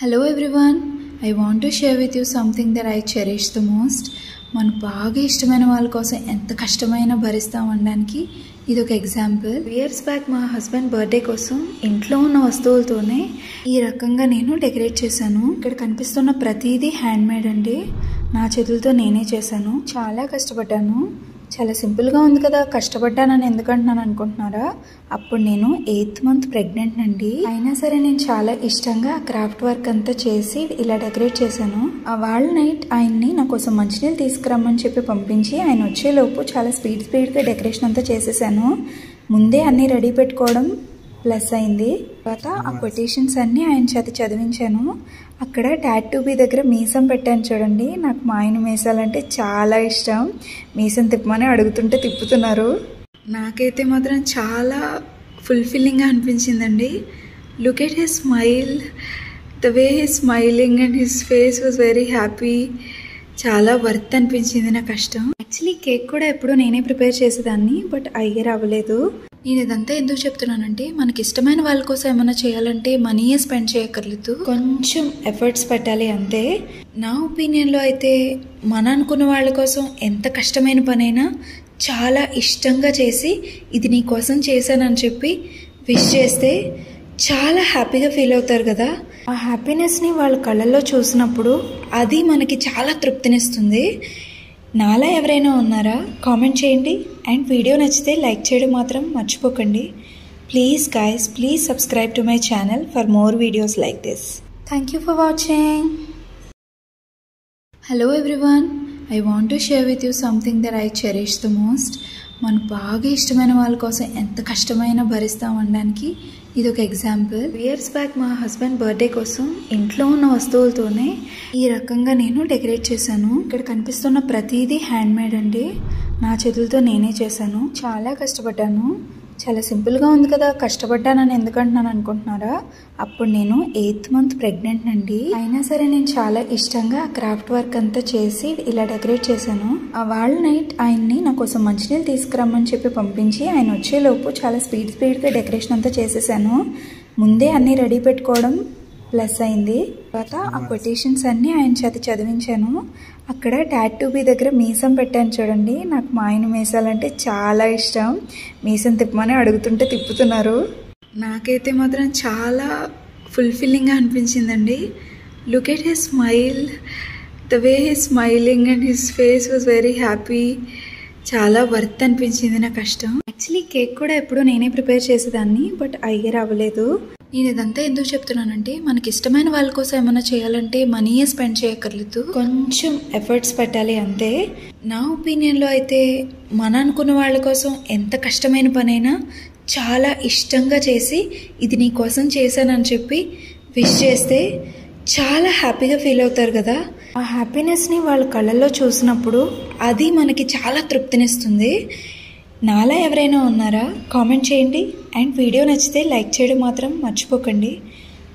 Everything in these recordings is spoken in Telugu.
Hello everyone, I want to share with you something that I cherish the most. మన బాగా ఇష్టమైన వాళ్ళ కోసం ఎంత కష్టమైనా భరిస్తాం అనడానికి ఇది ఒక ఎగ్జాంపుల్. ఇయర్స్ బ్యాక్ మా హస్బెండ్ బర్త్డే కోసం ఇంట్లో ఉన్న వస్తువులతోనే ఈ రకంగా నేను డెకరేట్ చేశాను. ఇక్కడ కనిపిస్తున్న ప్రతిదీ హ్యాండ్ మేడ్ అండి. నా చేతులతో నేనే చేశాను. చాలా కష్టపడ్డాను. చాలా సింపుల్గా ఉంది కదా, కష్టపడ్డానని ఎందుకంటున్నాను అనుకుంటున్నారా? అప్పుడు నేను 8th month ప్రెగ్నెంట్ అండి. అయినా సరే నేను చాలా ఇష్టంగా క్రాఫ్ట్ వర్క్ అంతా చేసి ఇలా డెకరేట్ చేశాను. ఆ వాళ్ళ నైట్ ఆయన్ని నా కోసం మంచినీళ్ళు తీసుకురమ్మని చెప్పి పంపించి ఆయన వచ్చేలోపు చాలా స్పీడ్గా డెకరేషన్ అంతా చేసేసాను. ముందే అన్నీ రెడీ పెట్టుకోవడం ప్లస్ అయింది. తర్వాత ఆ కొటేషన్స్ అన్నీ ఆయన చేత చదివించాను. అక్కడ డాడ్ టు బీ దగ్గర మీసం పెట్టాను చూడండి. నాకు మా ఆయన మీసాలంటే చాలా ఇష్టం. మీసం తిప్పమని అడుగుతుంటే తిప్పుతున్నారు. నాకైతే మాత్రం చాలా ఫుల్ఫిల్లింగ్గా అనిపించిందండి. Look at his smile, the way his smiling and his face was very happy. చాలా వర్త్ అనిపించింది నా కష్టం. యాక్చువల్లీ కేక్ కూడా ఎప్పుడూ నేనే ప్రిపేర్ చేసేదాన్ని, బట్ అయ్యర్ అవ్వలేదు. నేను ఇదంతా ఎందుకు చెప్తున్నానంటే, మనకి ఇష్టమైన వాళ్ళ కోసం ఏమైనా చేయాలంటే మనీయే స్పెండ్ చేయక్కర్లేదు, కొంచెం ఎఫర్ట్స్ పెట్టాలి అంతే. నా ఒపీనియన్లో అయితే మన అనుకున్న వాళ్ళ కోసం ఎంత కష్టమైన పనైనా చాలా ఇష్టంగా చేసి ఇది నీ కోసం చేశానని చెప్పి విష్ చేస్తే చాలా హ్యాపీగా ఫీల్ అవుతారు కదా. ఆ హ్యాపీనెస్ని వాళ్ళ కళ్ళల్లో చూసినప్పుడు అది మనకి చాలా తృప్తినిస్తుంది. నాలా ఎవరైనా ఉన్నారా? కామెంట్ చేయండి. అండ్ వీడియో నచ్చితే లైక్ చేయడం మాత్రం మర్చిపోకండి. Please guys, please subscribe to my channel for more videos like this. Thank you for watching. Hello everyone, I want to share with you something that I cherish the most. మన బాగా ఇష్టమైన వాళ్ళ కోసం ఎంత కష్టమైనా భరిస్తాం అనడానికి ఇది ఒక ఎగ్జాంపుల్. ఇయర్స్ బ్యాక్ మా హస్బెండ్ బర్త్డే కోసం ఇంట్లో ఉన్న వస్తువులతోనే ఈ రకంగా నేను డెకరేట్ చేశాను. ఇక్కడ కనిపిస్తున్న ప్రతిదీ హ్యాండ్ మేడ్ అండి. నా చేతులతో నేనే చేశాను. చాలా కష్టపడ్డాను. చాలా సింపుల్గా ఉంది కదా, కష్టపడ్డానని ఎందుకంటున్నాను అనుకుంటున్నారా? అప్పుడు నేను 8th month ప్రెగ్నెంట్ అండి. అయినా సరే నేను చాలా ఇష్టంగా క్రాఫ్ట్ వర్క్ అంతా చేసి ఇలా డెకరేట్ చేశాను. ఆ వాళ్ళ నైట్ ఆయన్ని నా కోసం మంచినీళ్ళు తీసుకురమ్మని చెప్పి పంపించి ఆయన వచ్చేలోపు చాలా స్పీడ్గా డెకరేషన్ అంతా చేసేసాను. ముందే అన్నీ రెడీ పెట్టుకోవడం ప్లస్ అయింది. తర్వాత ఆ కొటేషన్స్ అన్నీ ఆయన చేత చదివించాను. అక్కడ డాడ్ టు బీ దగ్గర మీసం పెట్టాను చూడండి. నాకు మా ఆయన మీసాలంటే చాలా ఇష్టం. మీసం తిప్పమని అడుగుతుంటే తిప్పుతున్నారు. నాకైతే మాత్రం చాలా ఫుల్ఫిల్లింగ్గా అనిపించిందండి. Look at his smile, the way his smiling and his face was very happy. చాలా వర్త్ అనిపించింది నా కష్టం. యాక్చువల్లీ కేక్ కూడా ఎప్పుడూ నేనే ప్రిపేర్ చేసేదాన్ని, బట్ అయ్యర్ అవ్వలేదు. నేను ఇదంతా ఎందుకు చెప్తున్నానంటే, మనకి ఇష్టమైన వాళ్ళ కోసం ఏమైనా చేయాలంటే మనీయే స్పెండ్ చేయక్కర్లేదు, కొంచెం ఎఫర్ట్స్ పెట్టాలి అంతే. నా ఒపీనియన్లో అయితే మన అనుకున్న వాళ్ళ కోసం ఎంత కష్టమైన పనైనా చాలా ఇష్టంగా చేసి ఇది నీ కోసం చేశానని చెప్పి విష్ చేస్తే చాలా హ్యాపీగా ఫీల్ అవుతారు కదా. ఆ హ్యాపీనెస్ని వాళ్ళ కళ్ళల్లో చూసినప్పుడు అది మనకి చాలా తృప్తినిస్తుంది. నాలా ఎవరైనా ఉన్నారా? కామెంట్ చేయండి. అండ్ వీడియో నచ్చితే లైక్ చేయడం మాత్రం మర్చిపోకండి.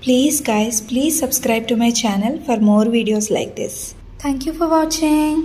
Please guys, please subscribe to my channel for more videos like this. Thank you for watching.